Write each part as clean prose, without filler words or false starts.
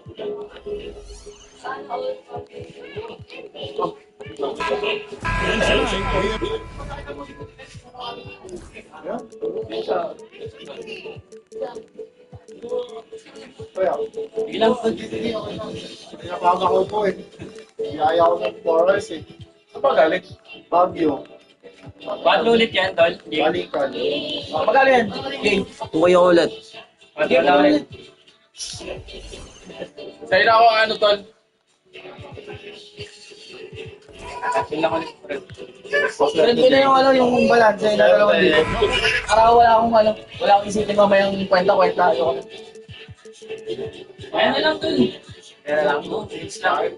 And tonight we have Ilang po? Pinapama ko po eh. Iyaya ko ng forest eh. Saan ba galing? Baguio. Ba't ulit yan, Tol? Balikan. Magkano yan? Okay. Tukoy ako ulit. Wala ulit. Sa'yo na ako ano, Tol? Sila ko ulit. Friend ko na yung ano, yung balance na dalawang dito. Para wala akong isipin mamayang kwenta-kwenta. Ayoko. Ayan na lang, Tol. Kaya lang po. It's lang.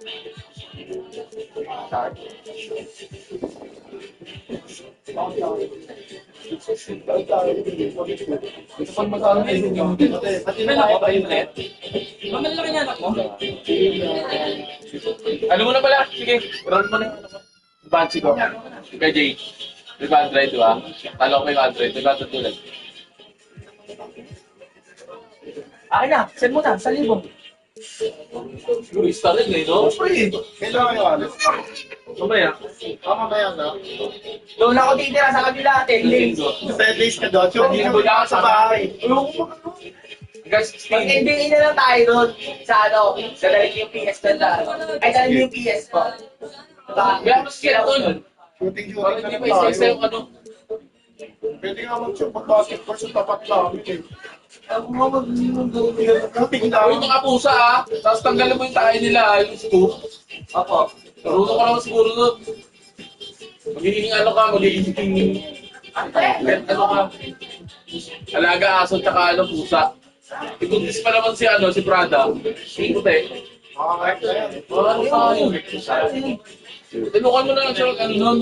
Ito pang magkano na yung pati na Ano tayo ko ba yung net? Mamalaki niya anak mo? Ano mo na pala? Sige, roll mo na. Bansi ko. Kay Jay. May 100, di ba? Talo ko may 100. May 100 tulad. Akin na, send mo na, 1,000. Luis pa rin eh, no? free. Kailangan yung alis. Mamaya. Mamaya na. Doon ako titira sa kabila, 10 days. 10 days ka doon. So, hindi Linggo ka na sa bahay. Hanggang Pag 16. NBA na lang tayo doon, sa ano, dadalhin yung PS ko na. Ay, dadalhin yung PS ko. Kaya mas kaya, Tol. Shooting Parang na hindi lang pa isa-isa tayo. yung ano. Pwede nga mag-shoot mag-basketball sa tapat namin eh. Ako nga mag-shooting Uy, namin. mga pusa ah. Tapos tanggalin mo yung tayo nila, yung scoop. Opo. Marunong ka naman siguro doon. Magiging ano ka, magiging ano ka. Alaga, aso, tsaka ano, pusa. Ibuntis pa naman si ano, si Prada. Si Puti. Makakait na yan. Ano ka yun? Tinukan mo na lang siya ng ano nun.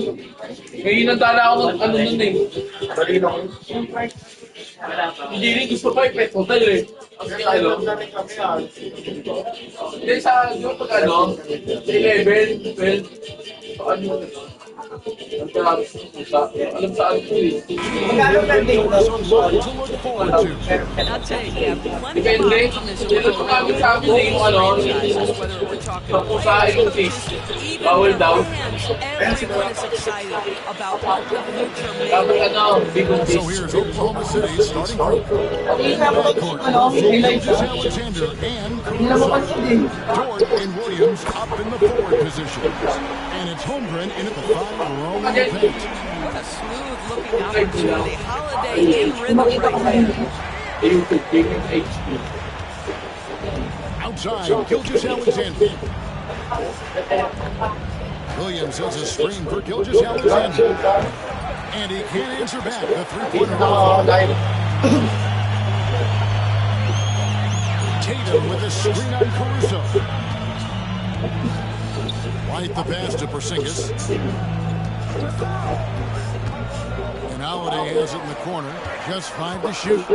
May hinandala ako ng ano nun eh. Dali na ko. Hindi rin gusto pa yung pet hotel eh. Kasi ano, Dali kami ah. hindi sa, di ba pag ano, sa 11, 12, ano, ang tarami sa pusa. Alam saan ko eh. Magkano per day? to look forward to. And I'll tell you, yeah, plenty of Depende. optimism Hindi lang sumabit sa amin eh, yung ano, whether we're talking sa pusa, yung fish. even Bawal daw. fans, everyone is excited about what the future may Dapat ano, bigong So fish. here's Oklahoma City's starting group. Court, Ano, Gilgeous Alexander and hindi na mapansin din. Dort and Williams up in the forward positions. And it's Holmgren in at the 5 rolling paint. What a smooth-looking opportunity. Holiday in rhythm right there. YouTube, bigong HP. Outside, Gilgeous Alexander. Williams has a screen for Gilgeous Alexander. And he can't answer back the three-pointer. Tatum with a screen on Caruso. White the pass to Porzingis. And Holiday has it in the corner. Just 5 to shoot.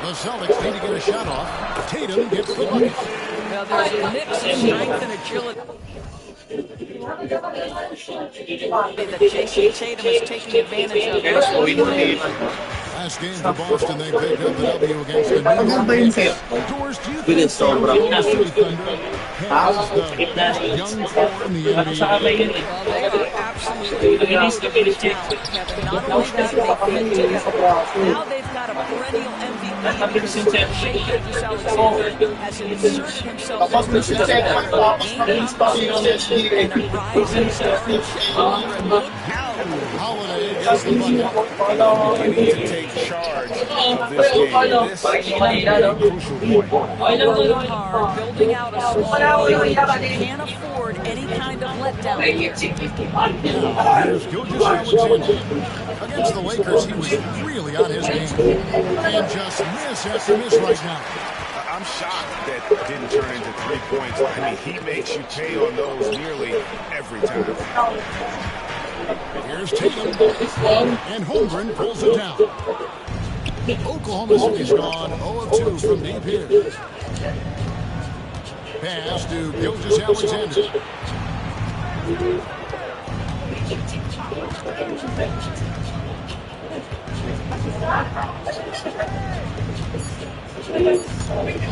The Celtics need to get a shot off. Tatum gets the bucket. Well, there's a mix of strength and agility that Jason Tatum is taking advantage of. Last game for Boston, they picked up the W against the New York Knicks. Doors, do you think the Oklahoma City Thunder has the young core in the Sa NBA? kamay yun eh. Well, they are absolutely Bilis ka, bilis check. Kevin. Not only that, they fit now they've got a perennial MVP. Mabilis yung check. Shea Gilgeous-Alexander has inserted himself Tapos into yung the check, tapos game pa yung SGA. and a rise himself. Holiday gets the bucket. You need to take charge of this game. This is a crucial point. Okay lang Working doon. hard, building out a small lead, can't afford any kind of letdown. Here's Gilgeous Alexander. Against the Lakers, he was really on his game. And just miss after miss right now. I'm shocked that didn't turn into 3 points. I mean, he makes you pay on those nearly every time. Here's Tatum. And Holmgren pulls it down. Oklahoma City's gone 0 of 2 from deep here. Pass to Gilgeous Alexander.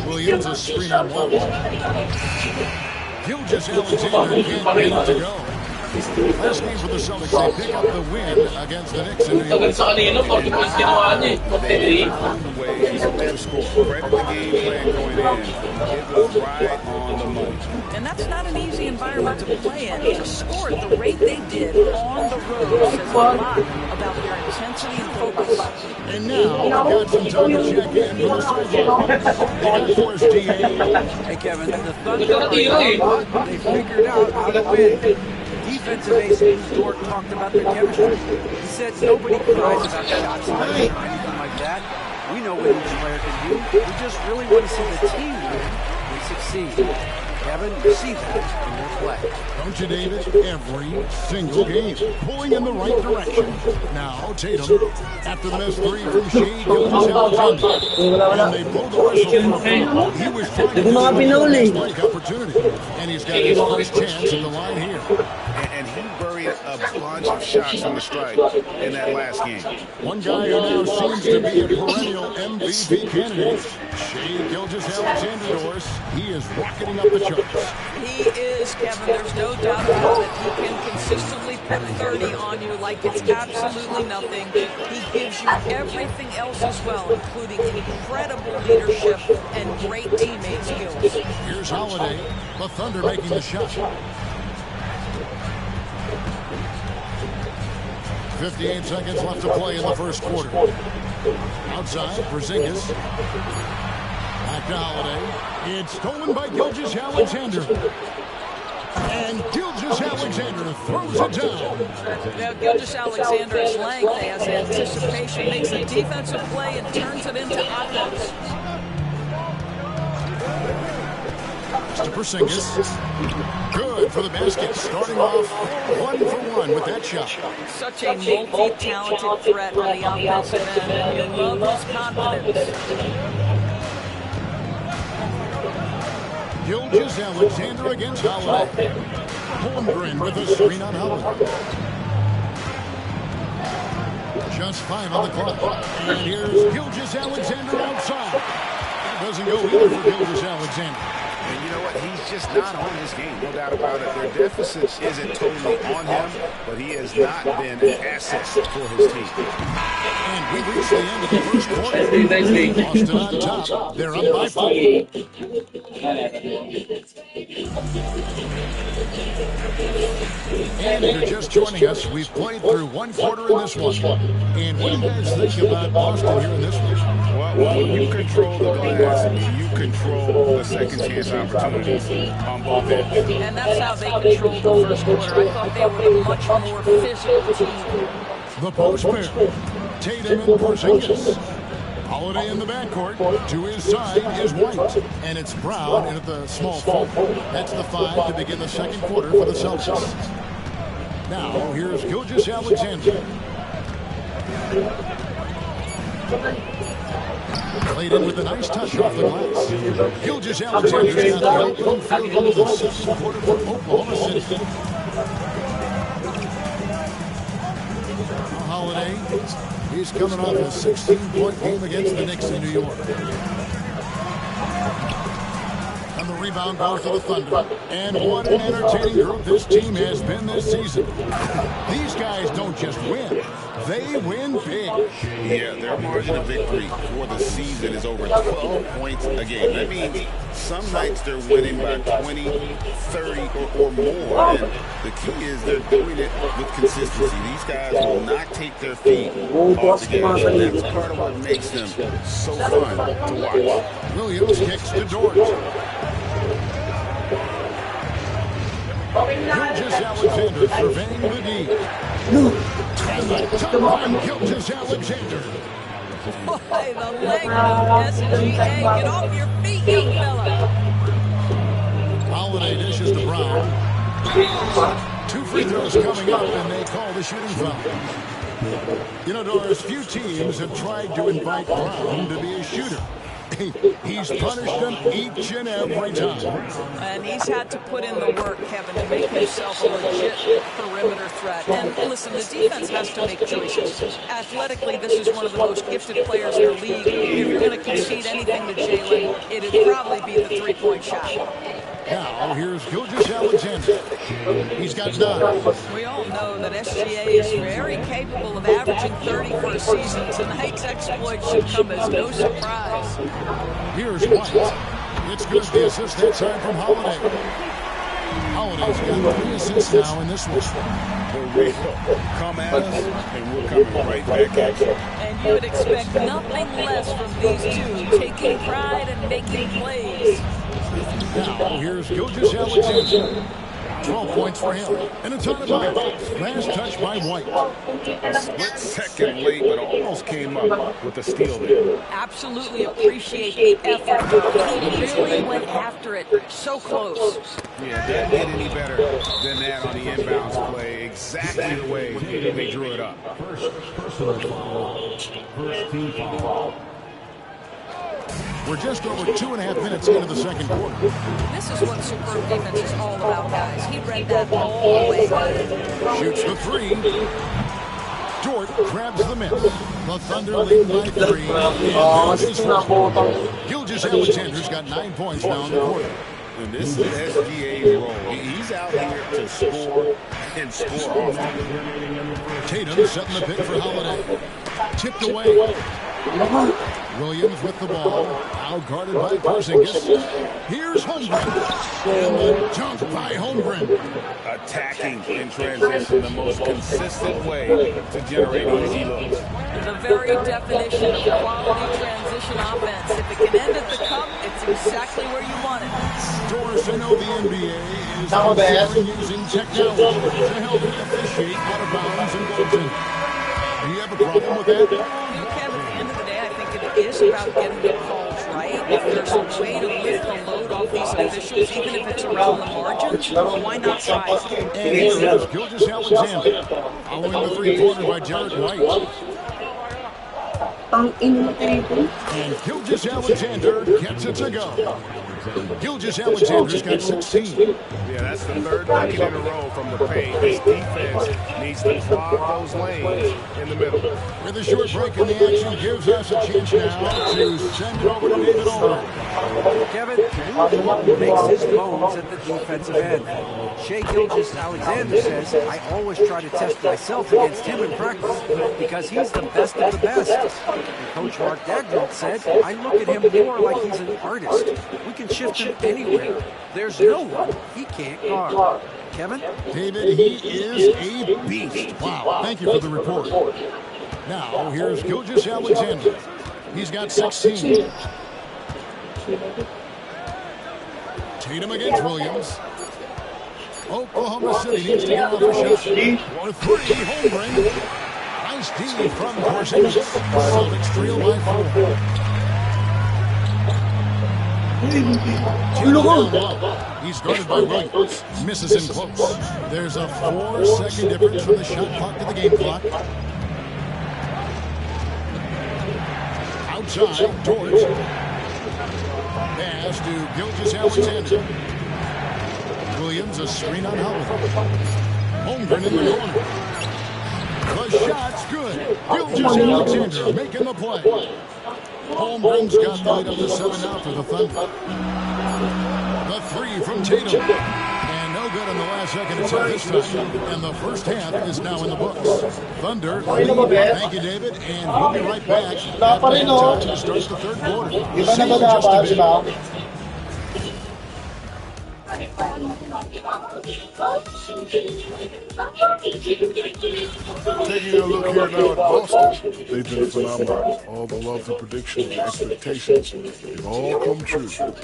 Williams a screen on one. Gilgeous-Alexander can't get it to go. Last game for the Celtics, they pick up the win against the Knicks in New Tagal York. sa kanino, 40 points ginawa niya eh. 43. Found a way to score. Credit the game plan going in. It was right on the money. And that's not an easy environment to play in. To score at the rate they did on the road says a lot about their intensity and focus. And now, we've got some time to check in for the sideline. They got Forrest DA. Hey, Kevin, the Thunder Ito na tiro eh. they figured out how to win. Defensive ace Dort talked about their chemistry. He said nobody cries about shots or anything like that. We know what each player can do. We just really want to see the team win and succeed. Kevin, you see that in their play. Don't you, David? Every single game. Pulling in the right direction. Now, Tatum. After the missed three from Shea Gilgeous-Alexander. And they blow the whistle for a foul. He was trying to get a break opportunity. And he's got his first chance at the line here. And he buried a bunch of shots from the stripe in that last game. One guy who now seems to be a perennial MVP candidate. Shea Gilgeous-Alexander, Doris. He is rocketing up the charts. He is, Kevin. There's no doubt about it. He can consistently put 30 on you like it's absolutely nothing. He gives you everything else as well, including incredible leadership and great teammate skills. Here's Holiday. The Thunder making the shot. 58 seconds left to play in the first quarter. Outside, Porzingis. Back to Holiday. It's stolen by Gilgeous-Alexander. And Gilgeous-Alexander throws it down. Now, Gilgeous-Alexander's length has anticipation, makes a defensive play, and turns it into offense. To Porzingis. Good for the basket. Starting off 1-for-1 with that shot. Such a multi-talented threat on the offensive end. You love his confidence. Gilgeous-Alexander against Holiday. Holmgren with a screen on Holiday. Just 5 on the clock. And here's Gilgeous-Alexander outside. Doesn't go either for Gilgeous-Alexander. And you know what? He's just not on his game, no doubt about it. Their deficit isn't totally on him, but he has not been an asset for his team. And we reach the end of the first quarter. Boston on top. They're up by 4. And if you're just joining us, we've played through one quarter in this one. And what do you guys think about Boston here in this one? Well, when you control the glass, you control the second chance opportunities on both ends. And that's how they controlled the first quarter. I thought they were a much more physical team. The post pair. Tatum and Porzingis. Holiday in the backcourt. To his side is White. And it's Brown in at the small forward. That's the 5 to begin the second quarter for the Celtics. Now, here's Gilgeous-Alexander. Played in with a nice touch off the glass. Gilgeous-Alexander's got the opening field of the second quarter for Oklahoma City. Holiday, he's coming off a 16-point game against the Knicks in New York. And the rebound goes to the Thunder. And what an entertaining group this team has been this season. These guys don't just win, they win big. Yeah, their margin of victory for the season is over 12 points a game. That means some nights they're winning by 20, 30, or more. And the key is they're doing it with consistency. These guys will not take their feet off the gas. And that's part of what makes them so fun to watch. Williams kicks to Dort. Gilgeous-Alexander surveying the D. And the top by Gilgeous-Alexander. Boy, the leg of SGA. Get off your feet, young fella. Holiday dishes to Brown. 2 free throws coming up, and they call the shooting foul. You know, Doris, few teams have tried to invite Brown to be a shooter. He's punished them each and every time. And he's had to put in the work, Kevin, to make himself a legit perimeter threat. And listen, the defense has to make choices. Athletically, this is one of the most gifted players in the league. If you're going to concede anything to Jalen, it'd probably be the three-point shot. Now, here's Gilgeous-Alexander. He's got 9. We all know that SGA is very capable of averaging 30 for a season. Tonight's exploit should come as no surprise. Here's White. It's good, the assist that time from Holiday. Holiday's got 3 assists now in this one. For real. Come at us, and we're coming right back at you. And you would expect nothing less from these two, taking pride and making plays. Now, here's Gilgeous-Alexander. 12 points for him. And it's on the bounce. Last touch by White. Split second late, but almost came up with a steal there. Absolutely appreciate the effort. He really went after it. So close. Yeah, didn't get any better than that on the inbounds play. Exactly the way they drew it up. First team foul. We're just over 2.5 minutes into the second quarter. This is what superb defense is all about, guys. He read that all the way. Shoots the 3. Dort grabs the miss. The Thunder lead by 3. Gilgeous-Alexander's got 9 points now in the quarter. And this is SGA's role. He's out here to score and score often. Tatum setting the pick for Holiday. Tipped away. Williams with the ball. Now guarded by Porzingis. Here's Holmgren. And the jump by Holmgren. Attacking in transition, the most consistent way to generate easy looks. The very definition of quality transition offense. If it can end at the cup, it's exactly where you want it. Doris, I know the NBA is considering using technology to help officiate out of bounds and goaltending. Do you have a problem with that? You can, at the end of the day, I think it is about getting the calls right. If there's a way to lift the load off these officials, even if it's around the margins, why not try? And here's Gilgeous-Alexander. Following the three-pointer by Derek White. And Gilgeous-Alexander gets it to go. Gilgeous-Alexander's got 16. Yeah, that's the third bucket in a row from the paint. This defense needs to clog those lanes in the middle. With a short break in the action, gives us a chance now to send it over to David Olin. Kevin, Luke makes his bones at the defensive end. Shai Gilgeous-Alexander says, I always try to test myself against him in practice because he's the best of the best. And Coach Mark Dagnall said, I look at him more like he's an artist. We can shift him anywhere. There's no one he can't guard. Kevin? David, he is a beast. Wow, thank you for the report. Now, here's Gilgeous-Alexander. He's got 16. Tatum against Williams. Oklahoma City needs to get another shot. For 3, Holmgren. Nice D from Porzingis. Celtics trail by 4. He's guarded by Williams. Misses him close. There's a 4-second difference from the shot clock to the game clock. Outside, Dort. Pass to Gilgeous-Alexander. Williams, a screen on Howard. Holmgren in the corner. The shot's good. Gilgeous-Alexander making the play. Holmgren's got the lead up to 7 now for the Thunder. The 3 from Tatum. And no good in the last second attempt this time. And the first half is now in the books. Thunder lead. Thank you, David. And we'll be right back at halftime to start the third quarter. See you in just a bit. Taking a look here now at Boston, they've been phenomenal. All the love, the predictions, the expectations, they've all come true. Shifting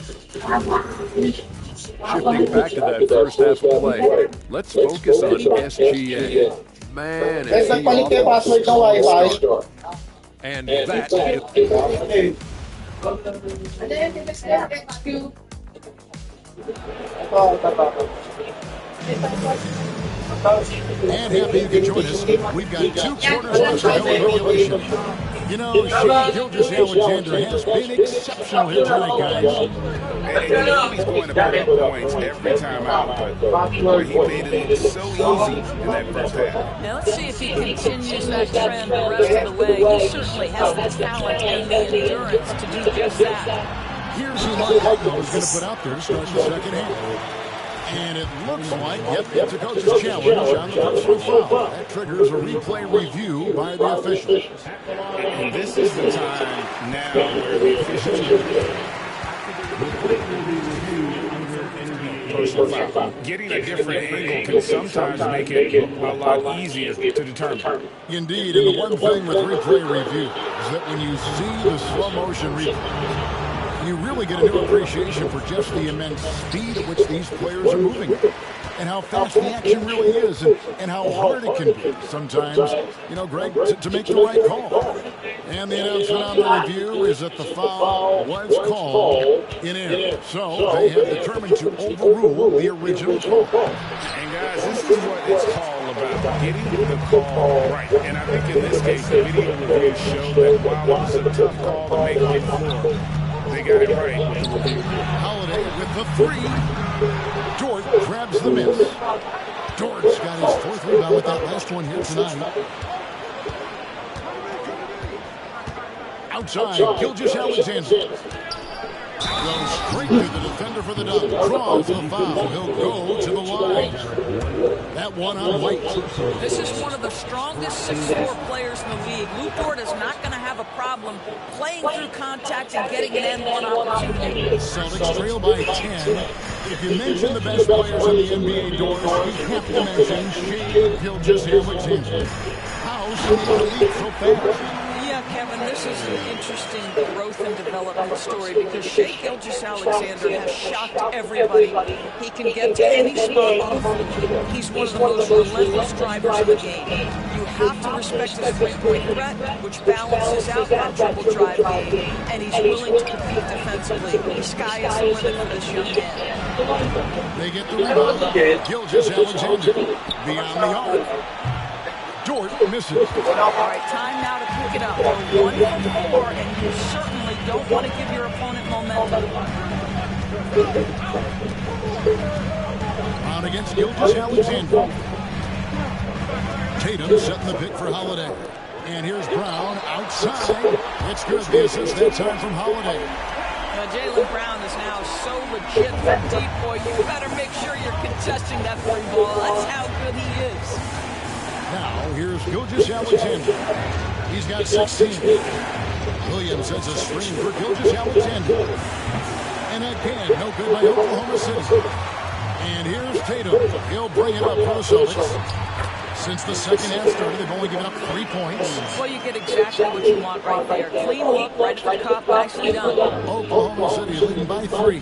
back to that first half of play, let's focus on SGA. Man, is he off to a strong start. And that And happy you could join us. We've got 2 quarters left to go in regulation. You know, Shea Gilgeous-Alexander has been exceptional here tonight, guys. And you know he's going to put up points every time out, but boy, he made it look so easy in that first half. Now let's see if he continues that trend the rest of the way. He certainly has the talent and the endurance to do just that. Here's who Mark Hutton was going to put out there to start the second half. And it looks like, yep, it's a coach's challenge on the personal foul. That triggers a replay review by the officials. And this is the time now where the officials personal foul. Getting a different angle can sometimes make it a lot easier to determine. Indeed, and the one thing with replay review is that when you see the slow motion replay, you really get a new appreciation for just the immense speed at which these players are moving and how fast the action really is and how hard it can be sometimes, you know, Greg, to make the right call. And the announcement on the review is that the foul was called in error. So they have determined to overrule the original call. And guys, this is what it's all about, getting the call right. And I think in this case, the video review showed that while it was a tough call to make it before, they got it right. Holiday with the three. Dort grabs the miss. Dort's got his fourth rebound with that last one here tonight. Outside, Gilgeous-Alexander. Goes straight to the defender for the dunk. Draws the foul. He'll go to the line. That one on White. This is one of the strongest 6'4" players in the league. Lou Dort is not going to have a problem playing through contact and getting an N1 opportunity. Celtics trail by 10. If you mention the best players in the NBA, Doors, you have to mention Shea Gilgeous-Alexander. How should he lead so fast? Yeah, Kevin, this is an interesting growth and development story because Shea Gilgeous-Alexander has shocked everybody. He can get to any spot. He's one of the most relentless drivers of the game. You have to respect his three-point threat, which balances out that triple drive game, and he's willing to compete defensively. The sky is the limit for this young man. They get the rebound. Gilgeous-Alexander beyond the arc. Dort misses. All right, time now to pick it up. We're 1 for 4, and you certainly don't want to give your opponent momentum. On against Gilgeous-Alexander. Tatum setting the pick for Holiday. And here's Brown outside. It's good. The assist that time from Holiday. Now, Jaylen Brown is now so legit from deep, boy. You better make sure you're contesting that free ball. That's how good he is. Now, here's Gilgeous-Alexander. He's got 16. Williams sends a screen for Gilgeous-Alexander. And again, no good by Oklahoma City. And here's Tatum. He'll bring it up for the Celtics. Since the second half started, they've only given up 3 points. Well, you get exactly what you want right there. Clean look, right at the cup, nicely done. Oklahoma City leading by 3.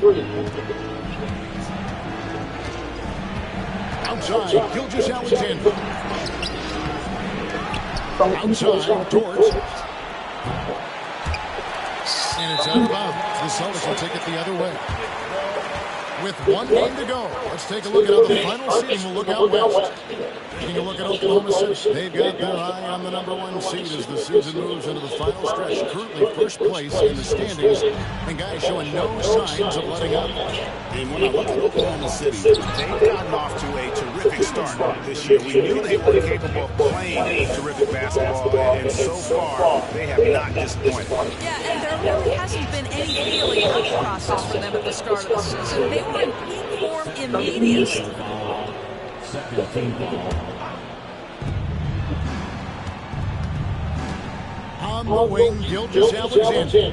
Outside, Gilgeous-Alexander. Outside, Dort. And it's out of bounds. The Celtics will take it the other way. With 1 game to go, let's take a look at how the final seeding will look out west. Taking a look at Oklahoma City. They've got their eye on the #1 seed as the season moves into the final stretch. Currently first place in the standings, and guys showing no signs of letting up. And when I look at Oklahoma City, they've gotten off to a terrific start this year. We knew they were capable of playing terrific basketball, and so far, they have not disappointed. Yeah, and there really hasn't been any feeling out process for them at the start of the season. They were in peak form immediately. On the wing, Gilgeous-Alexander.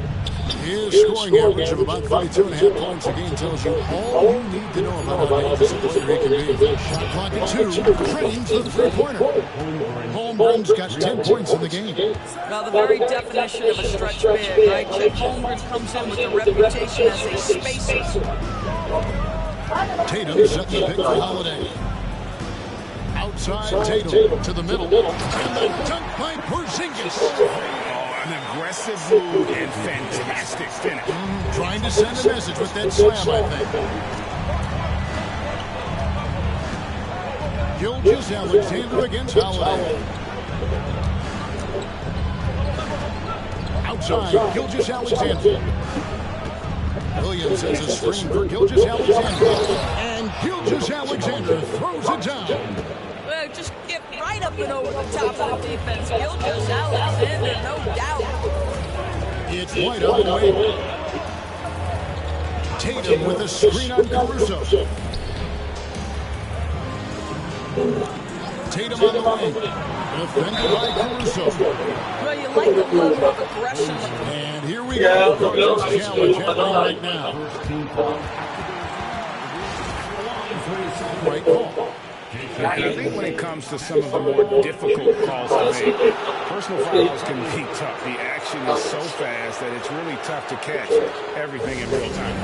His scoring average of about 32.5 points a game tells you all you need to know about how dangerous a player he can be. Shot clock at 2, drains the three-pointer. Holmgren's got 10 points in the game. Now, the very definition of a stretch big, right? Chet Holmgren comes in with a reputation as a spacer. Tatum setting the pick for Holiday. Outside Tatum to the middle. And the dunk by Porzingis. An aggressive move and fantastic finish. Trying to send a message with that slam, I think. Gilgeous-Alexander against Holiday. Outside, Gilgeous-Alexander. Williams sets a screen for Gilgeous-Alexander. And Gilgeous-Alexander throws it down. Well, just get right up and over the top of the defense. Gilgeous-Alexander, no doubt. It's White on the way. Tatum with a screen on Caruso. Tatum on the wing. Defended by Caruso. Well, you like the level of aggression. And here we go. Coach's challenge happening right now. Right call. And I think when it comes to some of the more difficult calls to make, personal fouls can be tough. The action is so fast that it's really tough to catch everything in real time.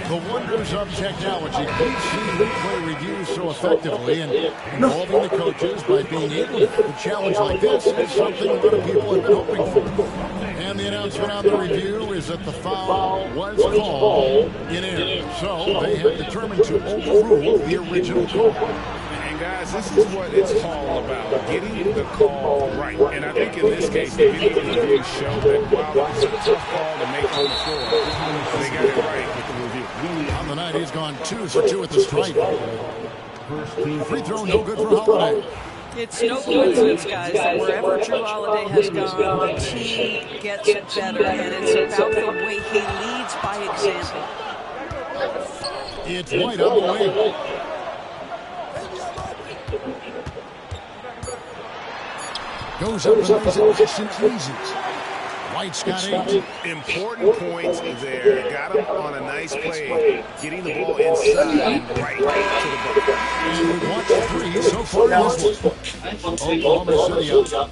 The wonders of technology. We've seen replay reviews so effectively, and involving the coaches by being able to challenge like this is something a lot of people have been hoping for. And the announcement on the review is that the foul was called in error. So they have determined to overrule the original call. And guys, this is what it's all about, getting the call right. And I think in this case, the video reviews show that while it's a tough call to make on the floor, they got it right with the review. On the night, he's gone 2 for 2 at the stripe. Free throw, no good for Holiday. It's no coincidence, guys, that wherever Drew Holiday has gone, the team gets better, and it's about the way he leads by example. It's White on the wing. Goes up and lays it nice and easy. White's got 8. Important points there. Got him on a nice play. Getting the ball inside right to the bucket. And we've watched 3 so far in this one. Oklahoma City up.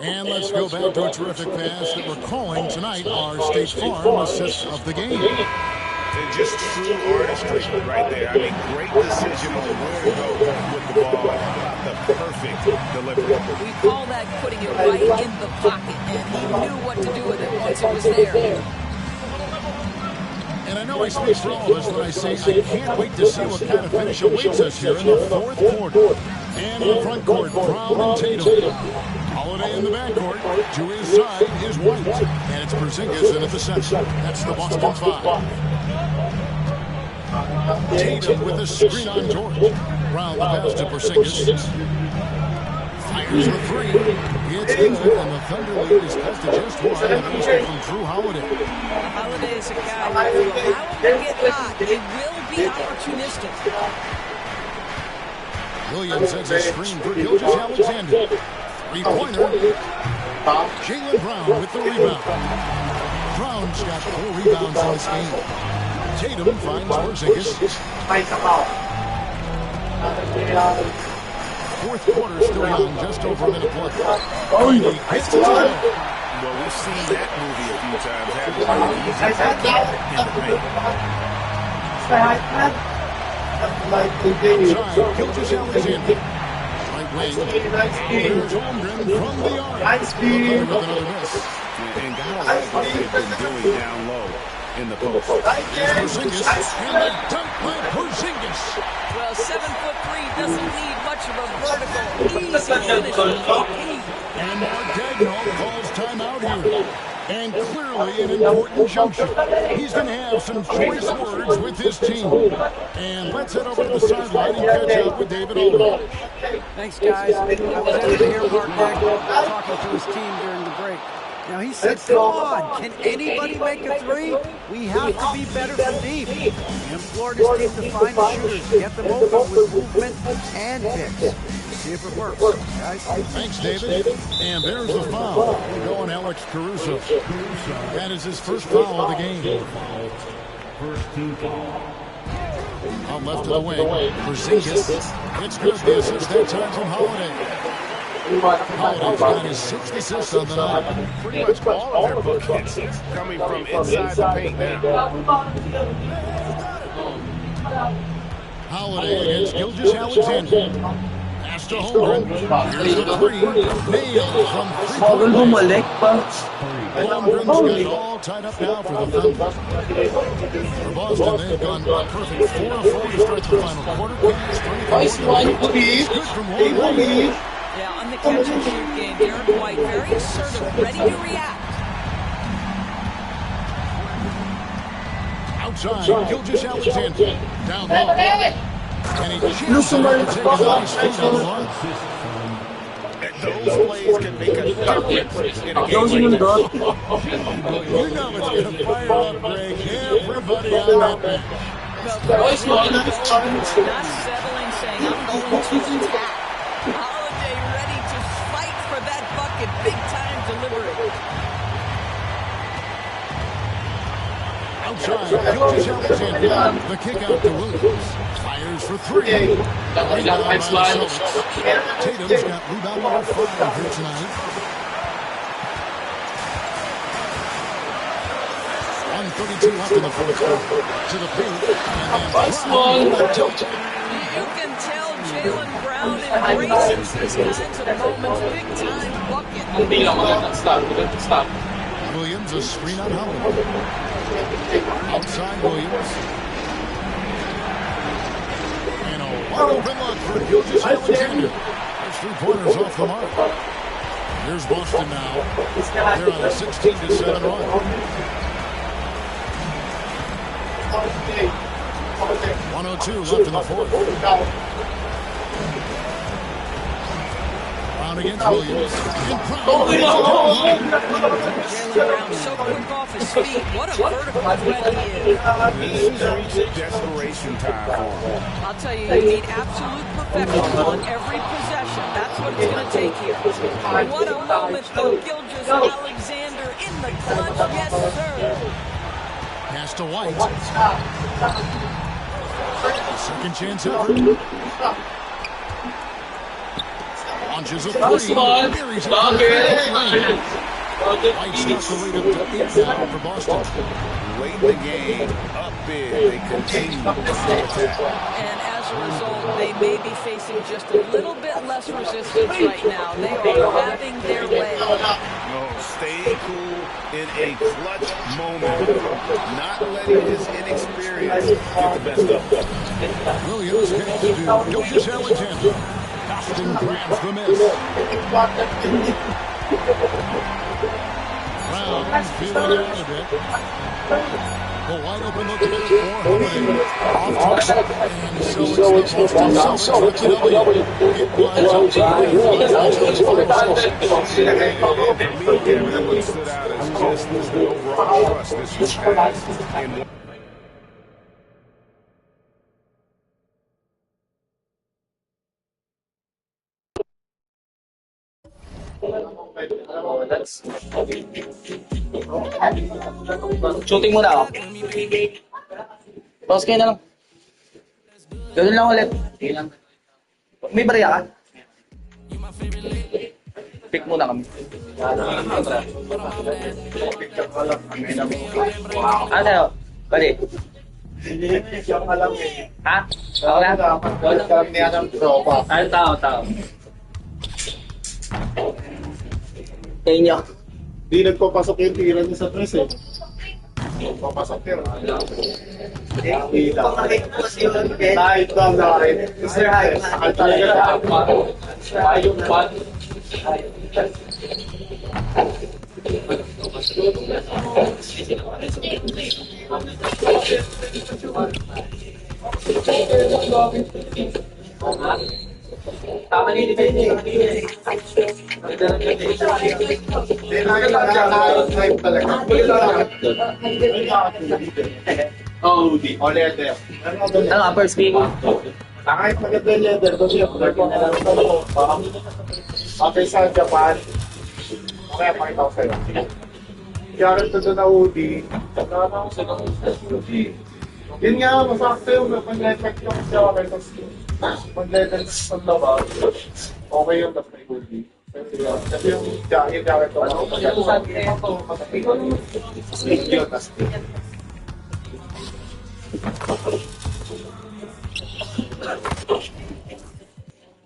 And let's go back to a terrific pass that we're calling tonight our State Farm assist of the game. And just true artistry right there. I mean, great decision on where to go with the ball. How about the perfect delivery? We call that putting it right in the pocket, and he knew what to do with it once it was there. And I know I speak for all of us when I say I can't wait to see what kind of finish awaits us here in the 4th quarter. And in the front court, Brown and Tatum. Holiday in the backcourt. To his side is White. And it's Porzingis in at the center. That's the Boston 5. Tatum with a screen on George. Brown the pass to Porzingis. Fires the 3. It's good, and the Thunder lead is cut to just 1. And from Drew Holiday. Holiday is a guy who will allow him to get hot. He will be opportunistic. Williams sends a screen for Gilgeous-Alexander. 3-pointer. Jaylen Brown with the rebound. Brown's got 4 rebounds in this game. Tatum finds Porzingis. 4th quarter still young, just over a minute left. Brady hits the tile. Well, we've seen that movie a few times, haven't we? Outside, Gilgeous-Alexander. Right wing. There's Holmgren from the arc. With another miss. And guys like what they've been doing down low in the post. Here's Porzingis, and the dunk by Porzingis. Well, 7'3" doesn't need much of a vertical, easy finish. And Dagnall calls timeout here. And clearly an important junction. He's going to have some choice words with his team. And let's head over to the sideline and catch up with David Aldridge. Thanks, guys. I was able to hear Mark Dagnall talking to his team during the break. Now, he said, come on, can anybody make a 3? We have to be better from deep. And Florida's team to find the shooters, get them open with movement and picks. See if it works, guys. Thanks, David. And there's the foul. We're going Alex Caruso. That is his first foul of the game. First team foul. Out left of the wing. Porzingis. It's good. The assist that time from Holiday. Holiday's got his 6th assist on the night. Pretty much all of their book hits coming from inside the paint now. Holiday against Gilgeous-Alexander. Pass to Holmgren. Here's the 3. Nailed from 3-point line. Holmgren's got it all tied up now for the Thunder. For Boston, they've gone a perfect 4 of 4 to start the final quarter. Pass 34. Good from Holmgren. Yeah, on the catch and shoot game, Derek White very assertive, ready to react. Outside, Gilgeous Alexander. Down low. And he chips it up to take a nice feed on the run. Those plays can make a difference in a game like this. You know it's going to fire up, Greg. Everybody on that bench. Not settling, saying, I'm going to attack. Holiday ready to fight for that bucket. Big time delivery. Outside, Gilgeous Alexander. The kick out to Williams. Fires for three. Rebound by the Celtics. Tatum's got rebound number 5 here tonight. 1:32 left in the fourth quarter. To the paint. And then You can tell Jaylen Brown embraces these kinds of moments. Big time bucket. Stop. Williams, a screen on Howard. Outside Williams. And a wide open look for Gilgeous Alexander. There's 3 pointers off the mark. Here's Boston now. They're on a 16-7 run. 1:02 left in the fourth. Brown against Williams. Jaylen Brown so quick off his feet. What a vertical threat he is. This is reached desperation time for him. I'll tell you, you need absolute perfection on every possession. That's what it's going to take here. What a moment for Gilgeous Alexander in the clutch. Yes, sir. Pass to White. Second chance effort. Launches a three. Buries it. White starts to lead up to 8 now for Boston. Late in the game, up big, they continue to attack. And as a result, they may be facing just a little bit less resistance right now. They are having their way. No, staying cool in a clutch moment. Not letting his inexperience get the best of him. Williams gets to do Gilgeous Alexander. Costin grabs the miss. Brown feeling out a bit. A wide open look at for Holiday. Off top. And so it's the Boston Celtics lucky W. It was For me, Kevin, what stood out is just the overall trust this was has in Shooting muna ako. Toss kayo na lang. Ganun lang ulit. May barya ka? Pick muna kami. Ano tayo? Bali. Siyang alam eh. Ha? Ako lang? Alam niya ng tropa. Ano tao? Kayo nyo. Di nagpapasok yung tira niya sa press eh. Papasok yun. Kahit daw na rin. Sakal talaga na. Yung bad. Tama ni defense. Type talaga. Oh, di. O leather. Ano nga, first game? Kahit maganda yung leather, kasi yung leather na lang ito. Okay sa Japan. Okay, pakita ko sa'yo. Kaya rin ito na hoodie. Yun nga, masakto yung pag-effect yung siya. Pag-leather sa labas. Okay yung tas may hoodie. Kasi yung jacket ito. Sleek yun, tas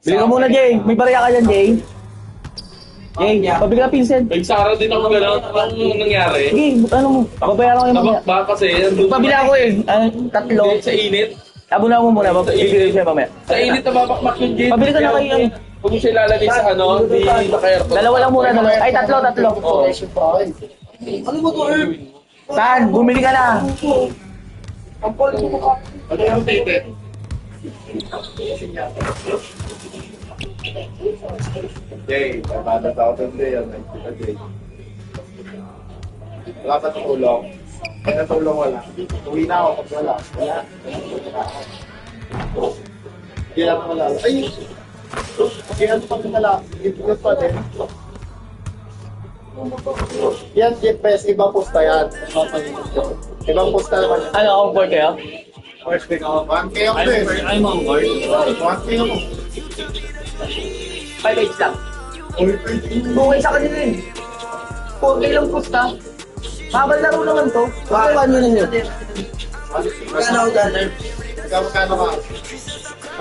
Bili ka muna, Jay. May barya ka dyan, Jay. Jay, pabili ka pinsen. Nagsara din ako gano'n. Anong nangyari? Sige, ano mo? Babayaran ko yung mamaya. Baka kasi, Pabili ako eh. Tatlo. Sa init. Abuna mo muna, bibigay siya mamaya. Sa init na babakmak yung gin. Pabili ka na kayo. Huwag mo siya ilalagay sa ano, di naka-aircon. Dalawa lang muna, dalawa. Ay, tatlo. Oo. Ano mo to, Herb? Tan, bumili ka na. Ano yung tite? Jay, 500,000 day yan. Jay. Wala ka tulong. Pag natulong wala. Uwi na ako pag wala. Wala. Hindi lang wala. Ay! Kaya ano pag wala? Ito pa din. Yan, GPS, ibang posta yan. Ibang posta naman yan. Ano, comfort kayo? First week ako. 1K ako din. I'm on board. 1K ako. 5 days lang. Bukay sa kanila eh. 4K lang pusta. Habang laro naman to. Pagkawan mo na yun. Magkano ako dyan? Magkano ka?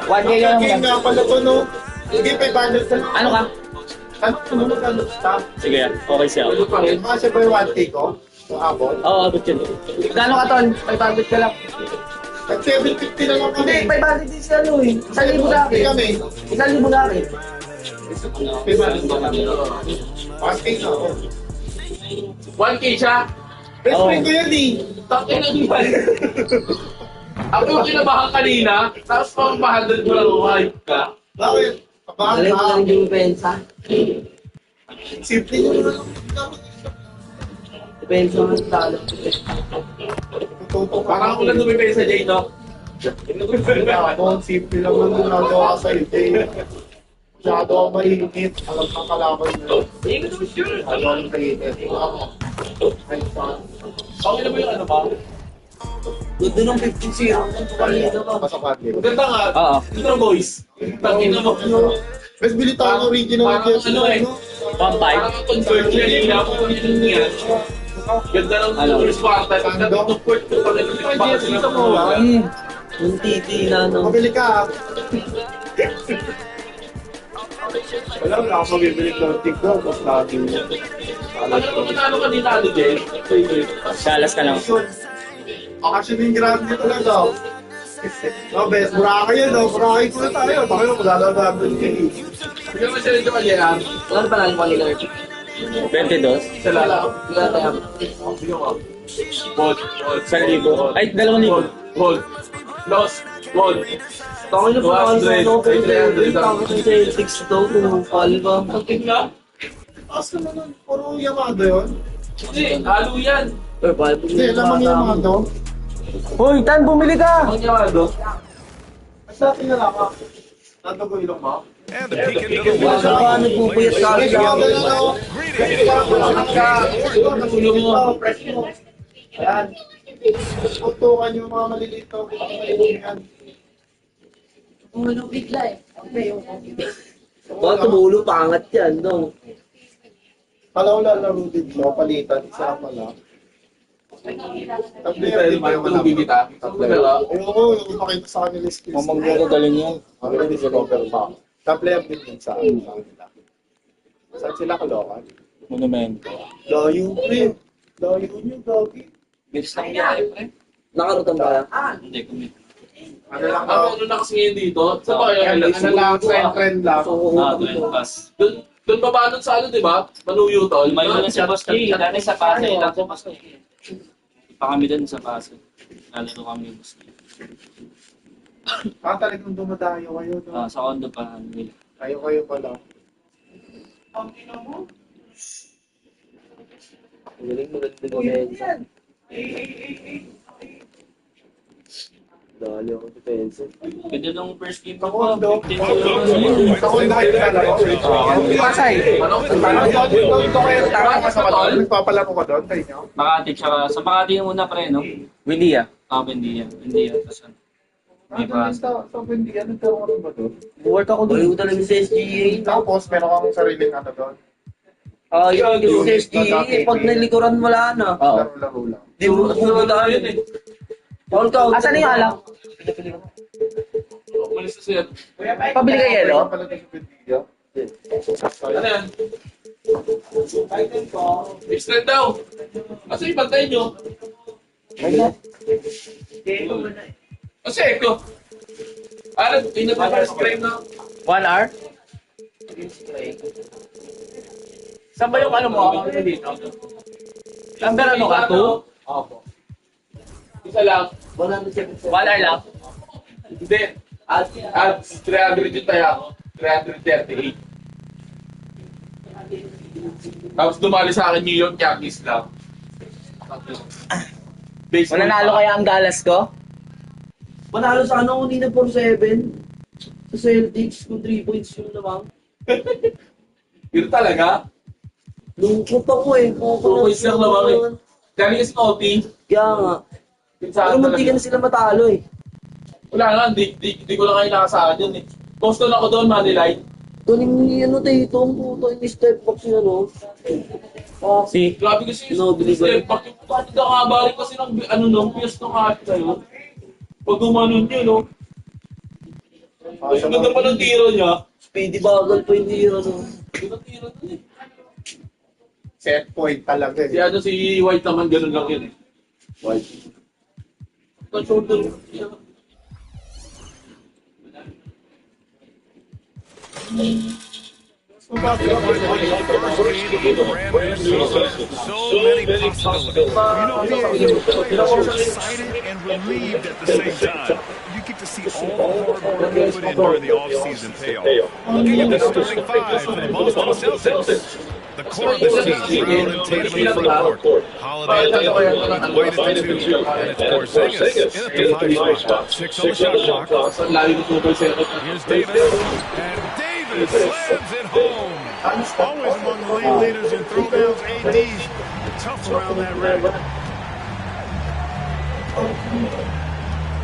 1K lang Game naman. nga pala to, no? Hindi, 500 na. Ano ka? Ano magkano stop? Sige, okay siya. Kasi ba yung 1K ko? Yung abot? Oo, abot yun. Gano'n ka, Tol? 500 ka lang. At 750 na lang kami. Hindi, 500 din siya, ano eh. 1,000 na akin. Kami. 1,000 na akin. 500 na kami. 1K na ako. 1K siya. Best friend ko yan eh. Takin na din ba? Ako yung kinabahan kanina, tapos pang 100 mo lang umayip ka. Bakit? Kabahan ka. yung pensa. Simple nyo na lang. Pensa mo sa talo. Tututo ka. Parang ako lang lumipay sa Jay, no? Ako, simple lang lang ginagawa ka sa ite. Masyado ako mainit. Alam ka kalaban mo. Masyado akong mainit. Ay, son. Okay na ba yung ano ba? Gusto nung 15-0. Kanina ka. Masakati. Maganda nga. Oo. Ito na boys. Tangin na mo. Best bili tayo ng original Parang Jess. ano eh. 1.5. Parang convert yan. Hindi ako yun yan. Ganda ng first part. Ganda ng court ko. Pag dito mo. Yung titi na ano. Mabili ka. Wala akong mabibili ng TikTok. Tapos lagi mo. Ano ka dito, ano, Jay? Dalas ka lang. Actually, grande talaga. No, best. Buraka yan, no? Buraka ko na tayo. Bakit mo maglalagabin kayo? Hindi naman siya dito kanya lang. Wala pa lang yung Lillard. 22? Sa lala. Wala tayo. Hold. 1,000. Ay, 2,000. Hold. Loss. Hold. Takot na pa ako sa 200. Takot na sa Celtics to. Kung kalba. Tangin nga. As ka naman, puro Yamado yun. Hindi, halo yan. Hindi, lamang Yamado. Hoy, Tan, bumili ka! Ang Yamado. Sa akin na lang ka. Nando ko ilong mo. And the peek into the Wala ka ba, nagpupuyat ka rin lang. Tulong mo. Ayan. Tutukan yung mga maliliit na yan. Tumulong bigla eh. Baka tumulo, pangat yan, no? Kala ko lalaro din siya, palitan, isa pala. Tatlo yan, di ba yung Tulong bibita. Oo, yung makita sa kanila skills. Mamagdadagaling yan. Ang hindi sa cover pa. Tatlo yan din yun sa kanila. Saan sila kalokan? Monumento. Layo, pre. Layo nyo, doggy. Bilis lang yan, pre. Nakarutan ba? Hindi, kumit. Ano lang Ano na kasi ngayon dito? Sa ba yan? Ano lang, trend lang. Doon pa ba doon sa ano, di ba? Manuyo tol. May doon sa Boss Lee. Dati sa Pasay. Dati sa Boss Lee. Pa kami doon sa Pasay. Lalaro kami yung Boss Lee. Talagang dumadayo kayo. No? Sa condo pa. Kayo pala. Galing mo ganda mo yan. Dali ako sa pencil. Ganda nung first game ko. Takondo. 15 Takondo kayo nalaro. Pasay! Nagpapalaro ka doon, tayo nyo? Makati, tsaka sa Makati yung una pre, no? Windia. Bendia. Tapos ano. May pa. Sa Bendia, nagkaroon ka rin ba doon? Work ako doon. Wala talaga sa SGA. Tapos, meron kang sariling ano doon. Yung sa SGA, pag nalikuran wala na. Laro-laro lang. Di mo nagpupunta yun eh. Paul ka. Asan na yung alak? Umalis na siya. Pabili ka yelo? Pala sa Bendia. Ano yan? Extend daw. Kasi ibantay nyo. Kasi eko. Alam, pinag-first frame na. 1 hour? Saan ba yung ano mo? Ano dito? Number ano ka? 2? Opo. Isa lang. 1 hour lang? Hindi. At 300 yung tayo. 338. Tapos dumali sa akin New York Yankees lang. Mananalo kaya ang Dallas ko? Panalo sa ano, hindi na 4-7. Sa Celtics, kung 3 points yung lamang. Pero talaga? Lungkot ako eh. 2 points lang lamang eh. Kaya kasi OT. Kaya nga. Pero munti ka na sila matalo eh. Wala nga, di ko lang kayo nakasaan yun eh. Boston ako doon, Manilite. Galing ano tayo, ang puto, yung step back si ano. Grabe kasi yung step back. Yung nakabalik kasi ng ano nung piyas nung kahit kayo. Pag gumanon nyo, no? Ang ganda pa ng tiro niya. Speedy bagal pa yung tiro, no? Ganda tiro nun eh. Set point talaga eh. Si ano, si White naman, ganun lang yun eh. White. Ito, shoulder. About to find the first game of a brand new season. So many possibilities. You know, you're excited and relieved at the same time. You get to see all the hard work you put in during the offseason pay off. Looking at the starting five for the Boston Celtics. The core of this team, Brown and Tatum in the front court. Holiday at the other, White at the 2, and it's Porzingis in at the 5 spot. 6 on the shot clock. Here's Davis, and Davis slams it home. Always among the league leaders in throwdowns, ADs. Tough around that rim.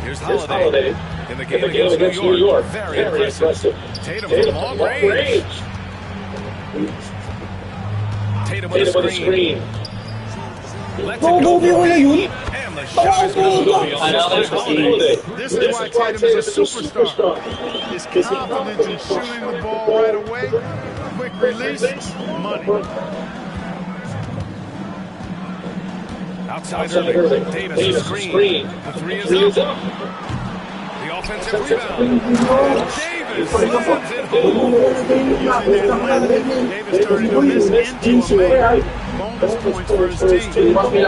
Here's Holiday in the game against New York. Very impressive. Tatum from long range. Tatum with a screen. Lets it go for deep. And the shot is Holiday. This is why Tatum is a superstar. His confidence in shooting the ball right away. Quick release. Money. Outside early. Davis screen. The 3 is up. The offensive rebound. Davis slams it home. Davis turning this into a big bonus points for his team. Allie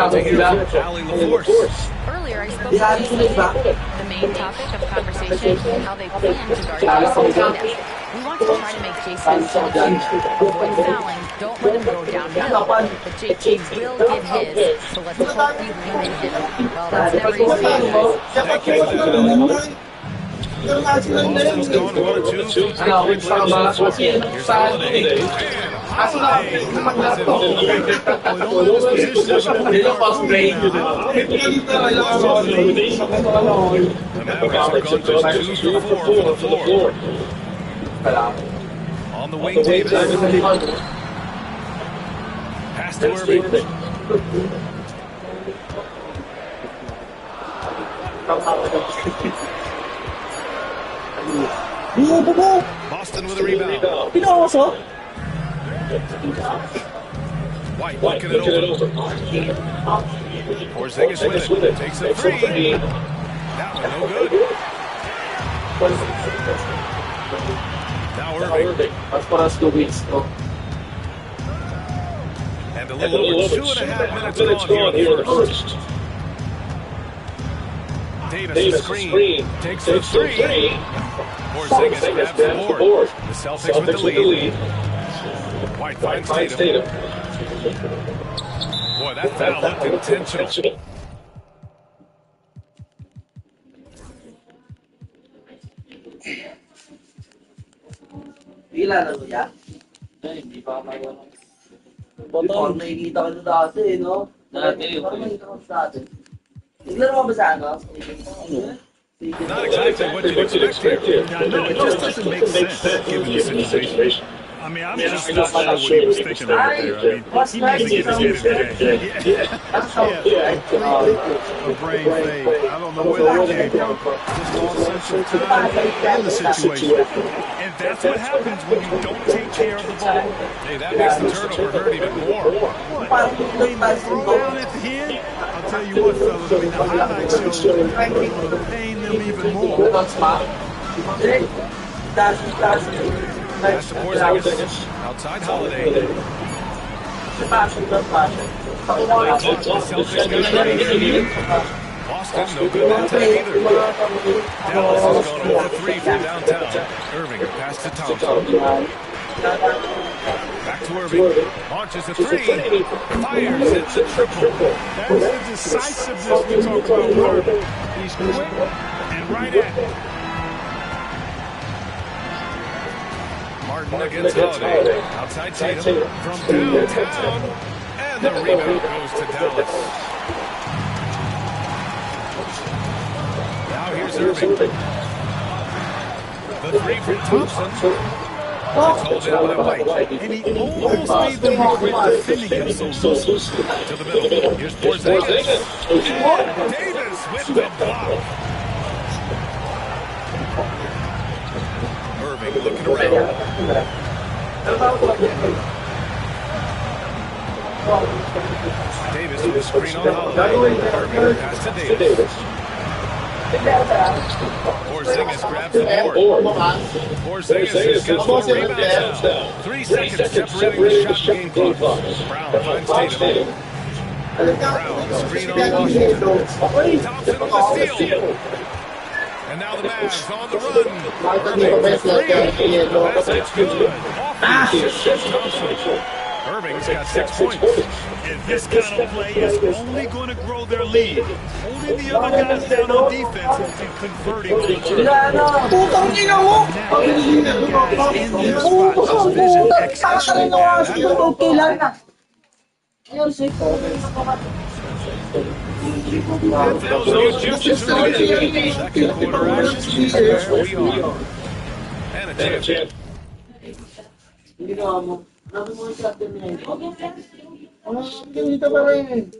LaForce. Earlier, I spoke to the main topic of conversation, how they plan to guard Jason Tatum. We want to try to make Jason avoid fouling. Don't let him go downhill. But JT will get his, so let's hope we limit him. Well, that's never easy. Boston's going 1-2. Here's Holiday. The Mavericks have gone just 2 for 4 from the floor. On the wing, Davis. Pass to Irving. Boston with a rebound. White looking it over. Porzingis with it. Takes a 3. That one no good. Now Irving. And a little over 2.5 minutes gone here first. Davis screen. Takes a 3. Porzingis grabs the board. The Celtics with the lead. White finds Tatum. Boy, that foul looked intentional. Ilan mo yan? Hindi pa kayo. Parang nakikita ka na dati eh, no? Dati, Parang nakikita ka dati. Naglaro ka ba sa ano? Not exactly what you'd expect here. Yeah, no, it just doesn't make sense given the situation. I mean, I'm just not sure what he was thinking right there. I mean, he needs to get his head in the game. A brain fade. I don't know where that came from. Just lost sense of time and the situation. And that's what happens when you don't take care of the ball. Hey, that makes the turnover hurt even more. What? I mean, throw down at the end? I'll tell you what, fellas, I mean, the highlight shows are paying them even more. Pass to Porzingis. Outside Holiday. Boston, no good that time either. Dallas has gone 0 for 3 from downtown. Irving, pass to Thompson. Back to Irving. Launches a 3. Fires. It's a triple. That's the decisiveness we talk about with Irving. He's quick and right at it. Martin against Holiday. Outside Tatum. From downtown. And the rebound goes to Dallas. Now here's Irving. The 3 from Thompson. It's hold in by White. And he almost made them regret defending him so loose. To the middle. Here's Porzingis. And Davis with the block. Irving looking around. Davis with a screen on Holiday. Irving pass to Davis. Porzingis grabs the board. Porzingis has got 4 rebounds now. 3 seconds separating the shot game clock. Brown finds Tatum. Brown screen on Washington. Thompson with the steal. And now the Mavs on the run. Irving for 3. That's good. Off the Thompson. Irving's got 6 points. And this kind of play is only going to grow their lead. Holding the other guys down on defense and converting on the turn. And a chance. Ganito pa rin.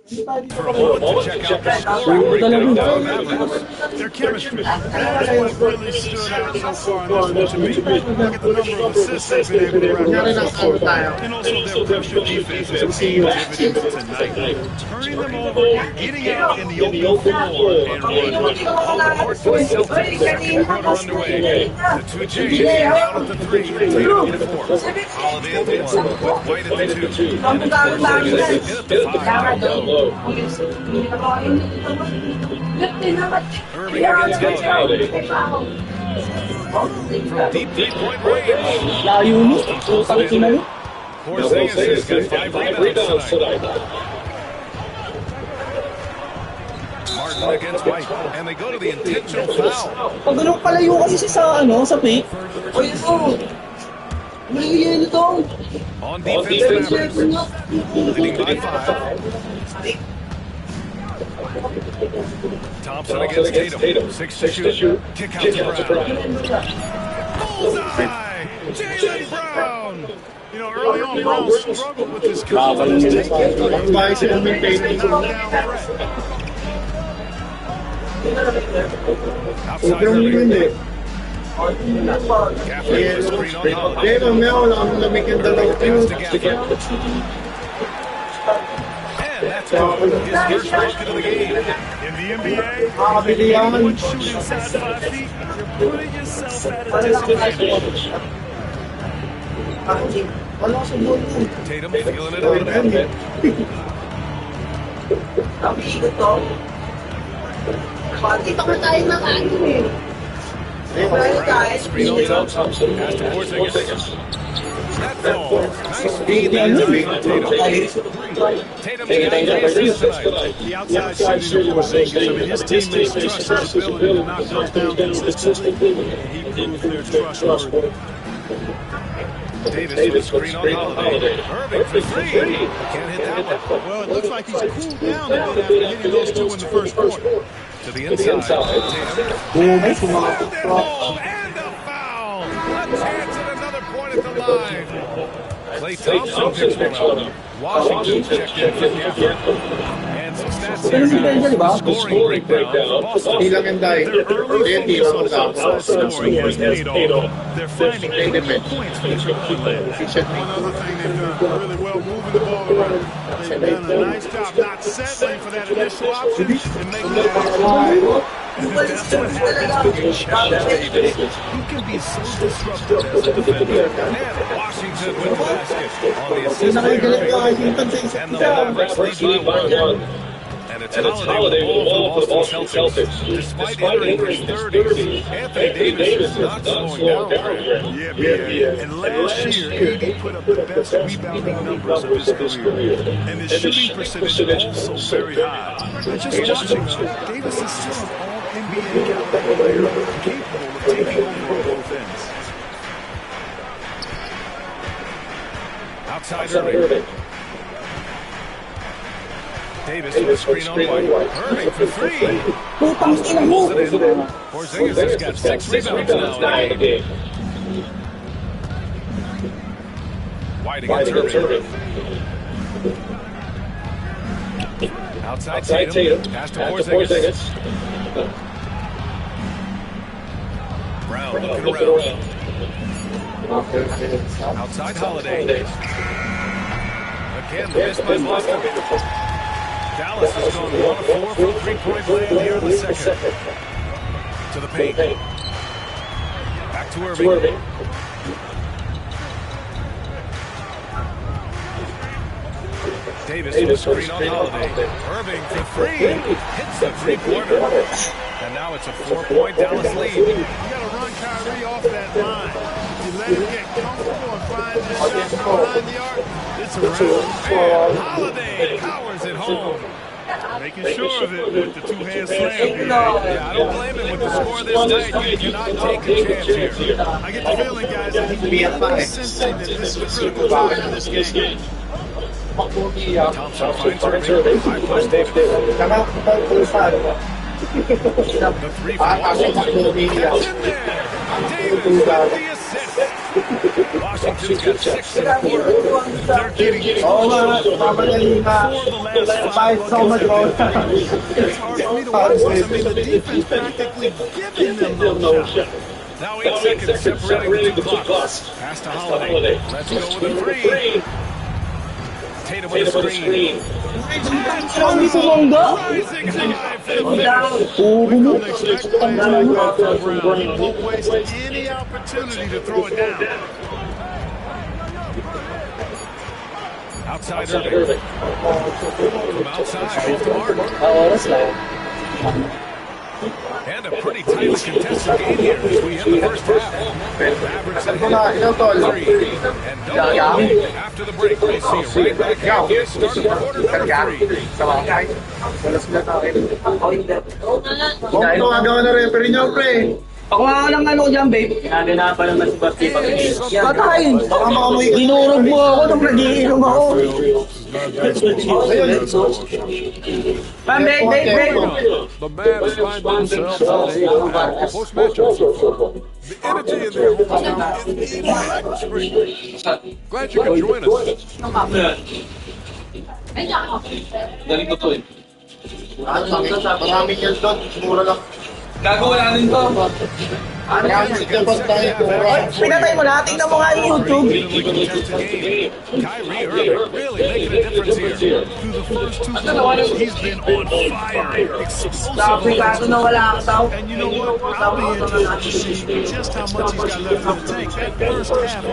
For a moment to check out the scoring breakdown down Mavericks. Their chemistry. That's what really stood out so far in this one to me. Look at the number of assists they've been able to rack up. And also their pressure defense is paying dividends tonight. Turning them over and getting out in the open floor and running. On the court for the Celtics. Second quarter underway. The 2 change. Out at the 3. Tatum at the 4. Holiday at the 1. White at the 2. Porzingis hit the 5 down low. Irving against Holiday. From deep 3-point range. Porzingis has got 5 rebounds tonight. Martin against White. And they go to the intentional foul. Pag ganun palayo kasi siya sa pick. Oy, ito. Mali ito. On defense, leading by 5. Thompson against Tatum. 6 to shoot. Kick out to Brown. Bullseye! Jaylen Brown! You know, early on, Brown struggled with his confidence. Outside Irving. Gaffney with a screen on Holiday. And that's his first basket of the game. In the NBA, if anyone shoots inside 5 feet, you're putting yourself at a disadvantage. Tatum feeling it a little bit. Screen on Thompson. Pass to Porzingis. That ball. Nice speed that time. Tatum's getting 3 assists tonight. The outside shooting of Porzingis, I mean, his teammates trust his ability to knock those down consistently. He proves they're trustworthy. Davis with a screen on Holiday. Irving for 3. Can't hit that one. Well, it looks like he's cooled down a bit after hitting those 2 in the first quarter. To the inside. Tatum. And a foul. A chance at another point at the line. Klay Thompson picks one up. Washington's checked in for Gaffney. And some stats stats here, guys. The scoring breakdown. Boston, Hindi lang yung dahil. their early Hindi lang focus ang on outside scoring has paid off. They're finding critical points for the triple leg. One other thing they've done really well, moving the ball around. They've done a nice job not settling for that initial option and making that extra. And that's what happens when you challenge Davis. He can be so disruptive as a defender. And Washington with the basket on the assist by Irving. And the Mavericks lead by one. And it's Holiday with the ball for the Boston Celtics. Despite entering his 30s, Anthony Davis is not slowing down. Yeah. And last year, AD put up the best rebounding numbers of his career. And his shooting percentage is also very high. And just watching Davis is still an all-NBA caliber player, capable of taking over on both ends. Outside Irving. Davis with a screen on White. Irving for three. Pulls it in. Porzingis has got 6 rebounds now in the game. White against Irving. Outside Tatum. Pass to Porzingis. Brown looking around. Outside Holiday. Again, the miss by Boston. Dallas has gone 1 of 4 from three-point land here in the second. To the paint. Back to Irving. Davis with a screen on Holiday. Irving for three. Hits the three-pointer. And now it's a 4-point Dallas lead. You got to run Kyrie off that line. You let him get comfortable and find his shot behind the arc. It's around. And Holiday powers it home. Making sure of it with the two-hand slam. Yeah, I don't blame him with the score this night. You cannot take a chance here. I get the feeling, guys, that he's sensing that this is a critical time in this game. Thompson finds Irving. High post Davis. The three from Washington. That's in there. Davis with the assist. Washington's got 6 in the quarter. They're getting It's hard for me to watch this. I mean, the defense practically giving them no shot. Now 8 seconds separating the two clocks. Pass to Holiday. Let's go with a three. Tatum with a screen. Rising high for the Brown. He won't waste any opportunity to throw it down. Outside Irving. From outside, off the mark. And a pretty tightly contested game here as we end the first half. Mavericks ahead 3. And no after the break, we see it right back out. Start of quarter number 3. Tumagawa na referee niyo, pre. Ako nga lang ano dyan, babe. Ginaganapan naman si Basti pag Patay! Baka makamoy. Dinurog mo ako nung nagiinom ako. Babe. The Mavs find themselves on a post-matchup. The energy in their hometown is electric. Glad you could join us. Galing ko to eh. Maraming yan doon. Mura lang. Gagawa natin to. Pinatay mo na, tingnan mo nga yung YouTube. Kyrie Irving really making a difference here. Through the first 2 quarters, he's been on fire. Sabi ka ito na wala ang tao. And you know what? I'll be interested to see just how much he's got left in the tank. That first half,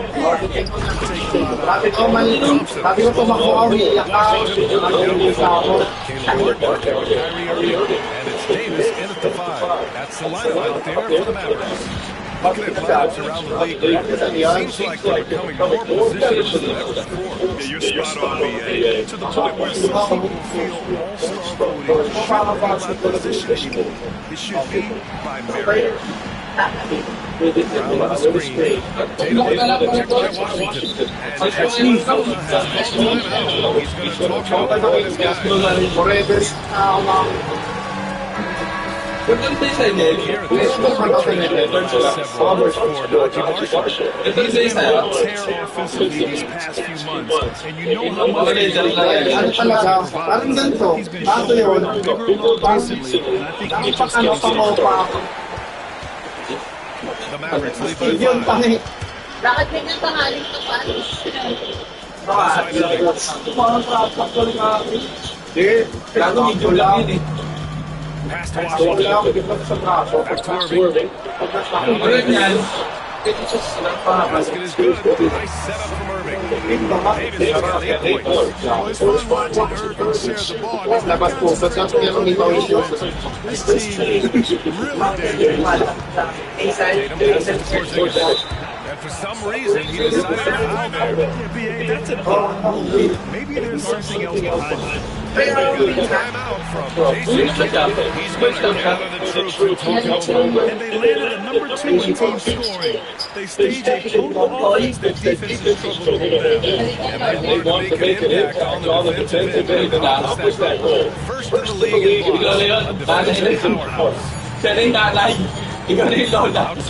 Sabi ko man, sabi ko tumakbo ako, iiyak ako. Kyrie Irving, and it's Davis in at the 5. That's the lineup out there for the Mavericks. Looking at lineups around the league, it seems like they're becoming more positioned than ever before. Yeah, you're spot on, BA. To the point where some people feel all-star voting shouldn't be about position anymore. It should be by merit. Brown on the screen. Tatum checked by Washington. And Jackson has missed the lineup. He's going to talk about this guy. Forever. Here at this several hours for Najee Marshall. He's been on a tear offensively these past few months, and you know how much Ano talaga, parang ganito. he's been Kaso showing yun, a bigger load recently, and I think he's just getting started. The Mavericks lead by 5. Bakit ganyan tangaling to pa? Pass to Washington. Back to Irving. Basket is good. Nice setup from Irving. Davis has got 8 points. Well, it's fun watching Irving share the ball. This team is really dangerous. Tatum passes to Porzingis. And for some reason, he decided to foul there. That's a ball move. Maybe there's something else behind it. They got a timeout from Jason Kidd. He's going to gather the troops from Tokyo. And they landed a number 2 in team scoring. They stage a total offense that defense is struggling to hold down. And they want to make an impact on the defensive end and accomplish that goal. First in the league in blocks, a defensive powerhouse.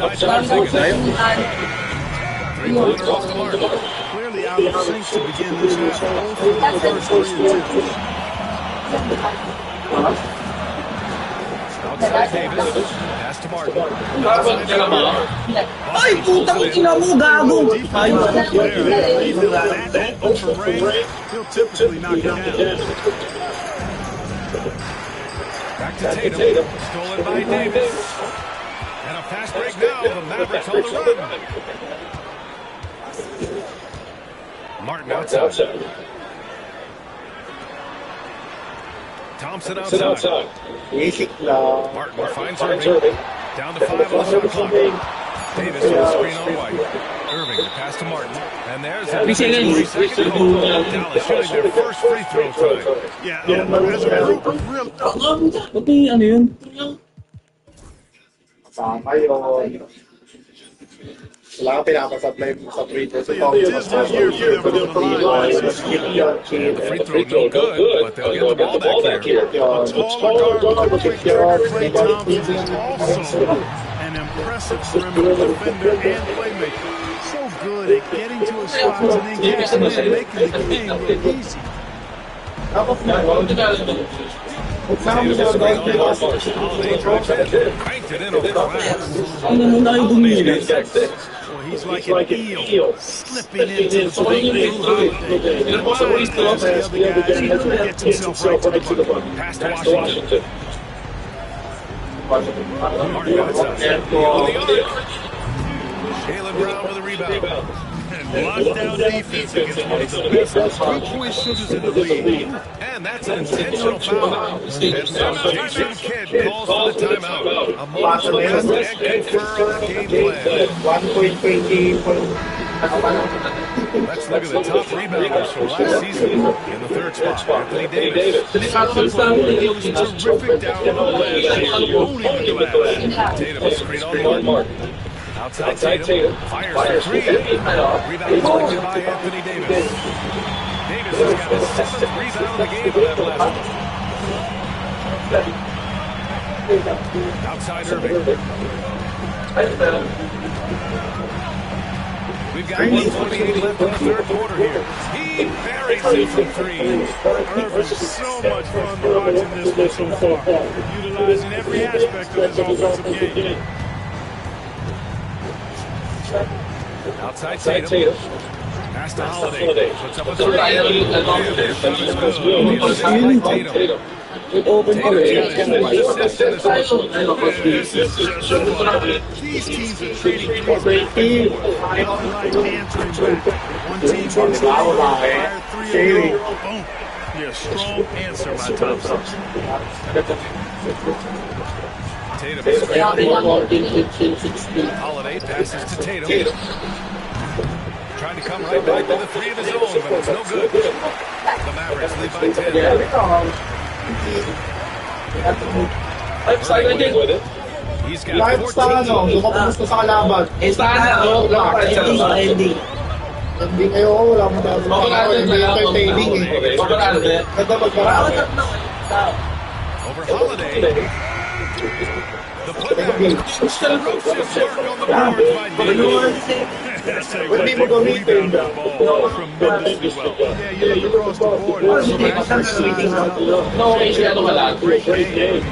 Outside Porzingis. Three-pointer off the mark. Clearly out of sync to begin this half. 0 for the first 3 attempts. Outside Davis. Pass to Martin. Ay, putang ina mo, gago! Ayun. He'll typically knock it down. Back to Tatum. Stolen by Davis. And a fast break now. The Mavericks on the run. Martin outside. Thompson outside. Martin finds Irving. Down to 5 on the shot clock. Davis with a screen on White. Irving, the pass to Martin. And there's a 3-second hold. Dallas shooting their first free throw tonight. Yeah, as a group, real Pati, ano yun? Sama yun. Wala kang pinapasupply sa free throw. So a dismal year for them on the line. The free throw no good, but they'll get the ball back here. A taller guard with a quick trigger, Klay Thompson is also an impressive perimeter defender and playmaker. So good at getting to his spots and then catching it and making the game look easy. Cranked it in over the glass. Well, he's like an eel, slipping into the paint. The other guys, he gets himself right to the bucket. Pass to Washington. Martin outside. Jaylen Brown with a rebound. Lockdown defense against one of the best three-point shooters in the league. And that's an intentional foul. And now Jason Kidd calls for the timeout. A moment to rest and confer on the game plan. 1.20. Let's look at the top rebounders from last season. In the third spot, Anthony Davis. He was terrific down low last year, owning the glass. Tatum screen on Martin. Outside Tatum, fires for 3. Rebound collected by Anthony Davis. Davis has got his 7th rebound of the game for that last one. Outside Irving. We've got 1:28 left in the third quarter here. He buries it from 3. Irving, so much fun watching this one so far, utilizing every aspect of his offensive game. Outside Tatum. Pass to Holiday. Puts up a 3. Tatum. These teams are trading threes back and forth. Like answering back. One team gets the fire 3 in a row. Boom. Yeah, strong answer by Thompson. Tatum is Holiday passes to Tatum. Trying to come right back to the 3 of his own, but it's no good. The Mavericks lead by 10. He's got 14. Sa kalaban. Hindi kayo, wala mo tayo. Hindi entertaining eh. Ganda magparaan. Over Holiday. Ferocious work on the boards by Davis. Hindi mo gamitin. Tremendously well. Yeah, you look across the board. No, kasi ano wala. Great game.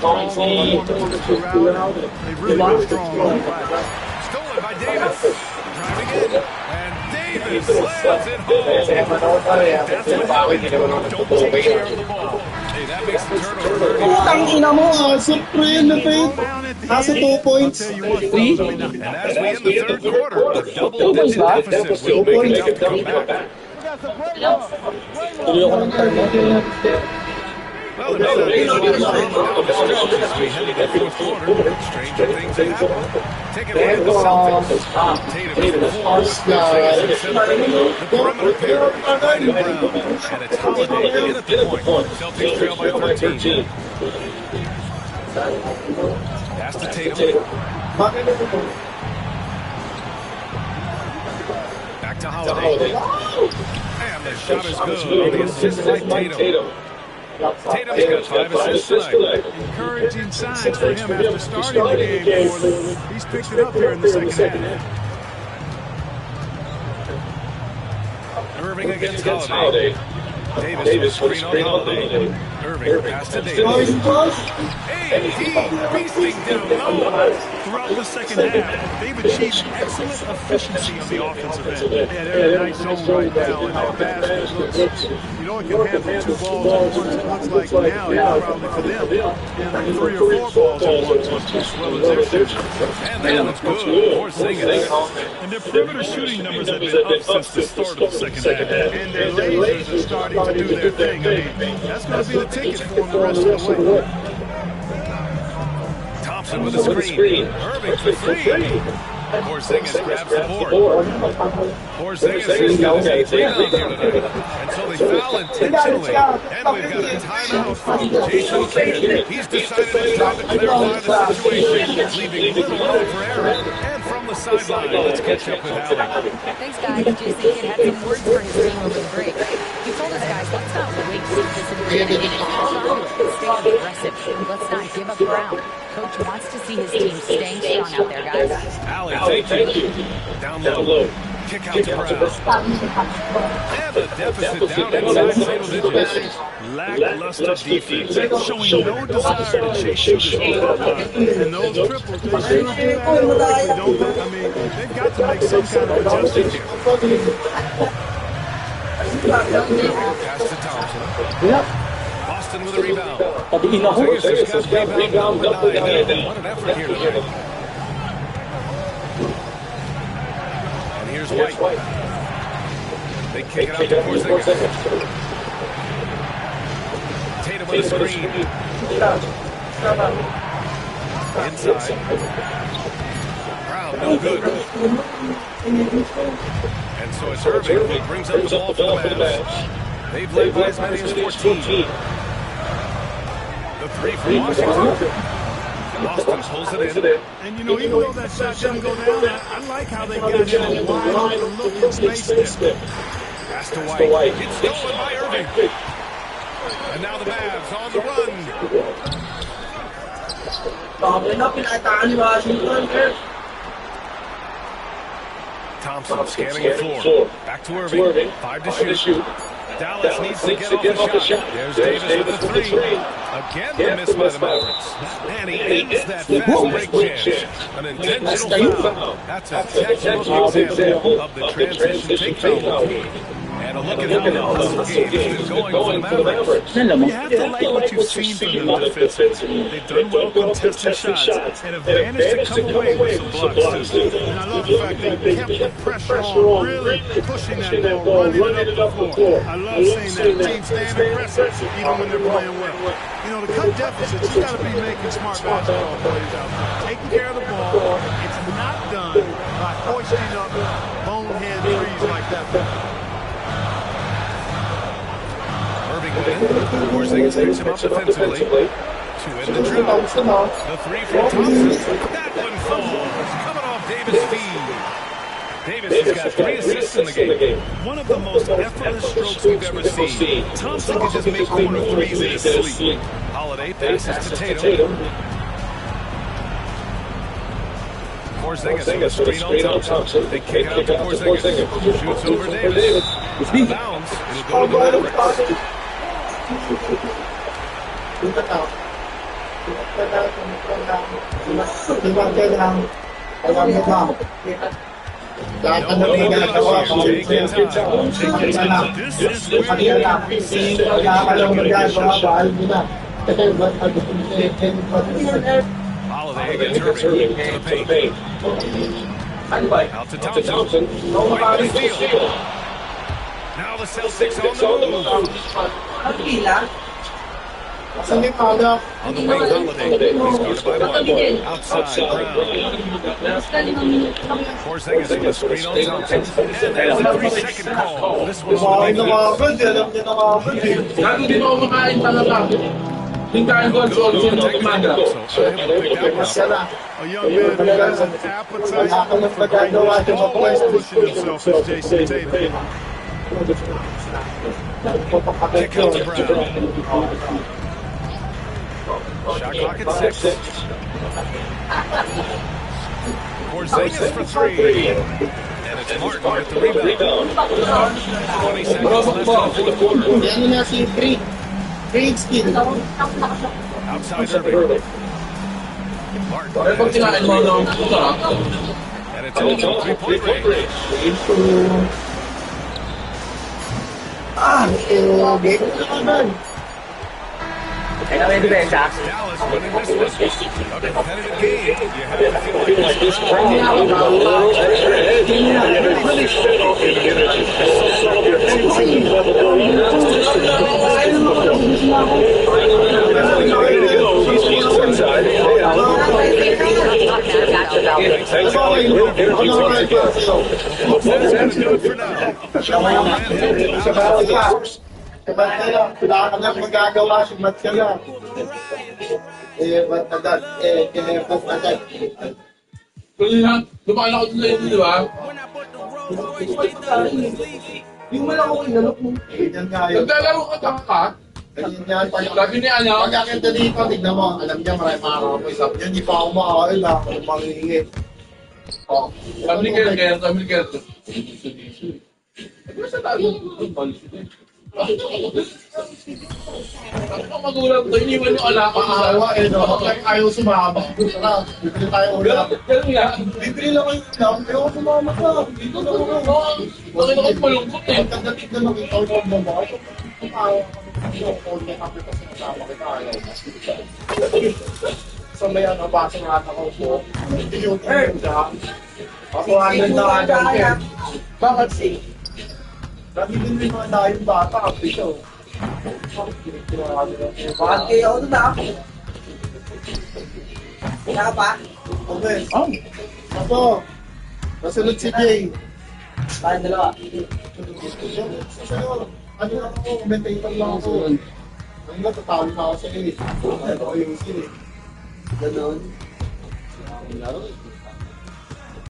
All performances throughout. They really been strong on the back. Stolen by Davis. Driving in. And Davis slams it home. That's what happens when you don't take care of the ball. Hey, that makes the turnover. Tangina mo, Supreme na tayo. Nasa 2 points. And as we end the third quarter, a double-digit deficit will make it tough to come back. Well, another visual down the stretch as we head into the fourth quarter. Stranger things have happened. Take a look at the Celtics. Tatum for 4 with 6 assists. The perimeter pair is White and Brown. And it's Holiday in at the point. Celtics trail by 13. Pass to Tatum. Back to Holiday. And the shot is good on the assist by Tatum. Tatum's got 5 assists tonight. Encouraging signs for him after starting the game for them. He's picked it up here in the second half. Irving against Holiday. Davis with screen on Holiday. Irving pass to Davis. AD beasting down low. Throughout the second half, they've achieved excellent efficiency on the offensive end. Yeah, they're in a nice zone right now, and that basket looks, you know, it can handle 2 balls at once. It looks like now it's probably for them, and 3 or 4 balls at once as well as their shooting. And that looks good. Porzingis. And their perimeter shooting numbers have been up since the start of the second half, and their lasers are starting to do their thing. I mean, that's going to be the ticket for them the rest of the way. Thompson with a screen. Irving for 3. Porzingis grabs the board. Porzingis has got his 8th rebound here tonight. And so they foul intentionally. And we've got a timeout from Jason Kidd. He's decided it's time to clarify the situation, leaving little room for error. And from the sideline, let's catch up with Allie. Thanks, guys. Jason Kidd had some words for his team over the break. He told his guys, let's not wait to see this in the beginning. Stay aggressive. Let's not give up ground. Coach wants to see his team staying strong out there, guys. Allie, thank you. Down low. Kick out to Brown. And the deficit down inside single digits. Lackluster defense, showing no desire to chase shooters over the line. And those triples, they should do that. Don't, I mean, they've got to make some kind of adjustment here. Pass to Thompson. Boston with a rebound. Porzingis has got rebound number 9. What an effort here tonight. And here's White. They kick it out to Porzingis. Tatum with a screen. Inside. Brown, no good. And so it's Irving who brings up the ball for the Mavs. They've led by as many as 14. The 3 from Washington. Boston pulls it in. And you know, even though that shot didn't go down, I like how they got him a wide open look in space there. Pass to White. It's stolen by Irving. And now the Mavs on the run. Thompson scanning the floor. Back to Irving. 5 to shoot. Dallas needs to get off the shot. There's Davis with the 3. Again, the miss by the Mavericks. And he ends that fast break chance. An intentional foul. That's a textbook example of the transition take foul. And a look at how the game has been going for the Mavericks. You have to like what you've seen from them defensively. They've done well contesting shots and have managed to come away with some blocks too. And I love the fact they kept the pressure on, really pushing that ball, running it up the floor. I love seeing that team staying aggressive even when they're playing well. You know, to cut deficits, you got to be making smart basketball plays out there. Taking care of the ball. It's not done by hoisting up bonehead threes like that. Porzingis picks him up defensively. 2 in the drought. The 3 from Thompson. That one falls. Coming off Davis' feed. Davis has got 3 assists in the game. One of the most effortless strokes we've ever seen. Thompson can just make corner threes in his sleep. Holiday passes to Tatum. Porzingis, screen on Thompson. They kick out to Porzingis. Shoots over Davis. Bounce. It'll go to the Mavericks. Lahat na namin ginagawa ko. Nakakalaw mo ginagawa, bahal mo na. Holiday against Irving to the paint. Out to Thompson. Right to the field. Now the Celtics on the move. Saan yung pala? On the wing, Holiday. He's guarded by one. Outside, Brown. Porzingis with a screen on Thompson. And there's a 3-second call. This one's Kumain the na kagad, alam niya na kagad eh. Gago din ako makain talaga. Yung kain ko, so umaga. Masya na. A young man who has an appetite Wala ka nang for greatness nagagawa, can always position himself as Jason Tatum. Kick out to Brown. Shot clock at 6. Porzingis for 3. And it's Martin with the rebound. 20 seconds left in the fourth quarter. Yan na si Creed. Creed skill. Outside Irving. Pero pag kinain mo ng sarap, And it's also 3-point range. Game na naman. Dallas winning this one. A competitive game. You have to feel like this Ba't ka lang? Wala ka lang magagawa. Ba't ka lang? Ba't agad? Ba't agad? lumakan ako dun lang, di ba? Yung malaki ko inalok mo. Ganyan nga yun. Naglalaro ka ka? Ganyan nga. Sabi ni ano? Pagkakita dito, tignan mo. Alam niya, marami makakapoy. Sabi niya, hindi pa ako makakain. Ako mangingit. Oh, sabi ni Kerker. Ano sa tayo? Ano magulang to? Iniwan yung alaka. Maawa eh, no? Like, ayaw sumama. Tara, bibili tayo ulam. Ganun nga. Bibili lang kayo ulam. Ayaw sumama ka. Dito lang ako. Bakit ako malungkot eh? Pagkadating na nakita ko yung babae. Ayaw kami. Yung phone niya kami kasi nasama kita. Ayaw. So may nabasa nga ako po. Hindi yung siya. Ako hanggang na agad. Bakit si? Dati din yung mga dahil bata. Kapit siya. Bakit kayo ako doon ah? Wala ka pa? Okay. Ako. Nasunod si Jay. Tayo dalawa. Ano lang ako, commentator lang ako. Ano nga, tatawin na ako sa iyo. Ano ako yung sili. Ganon.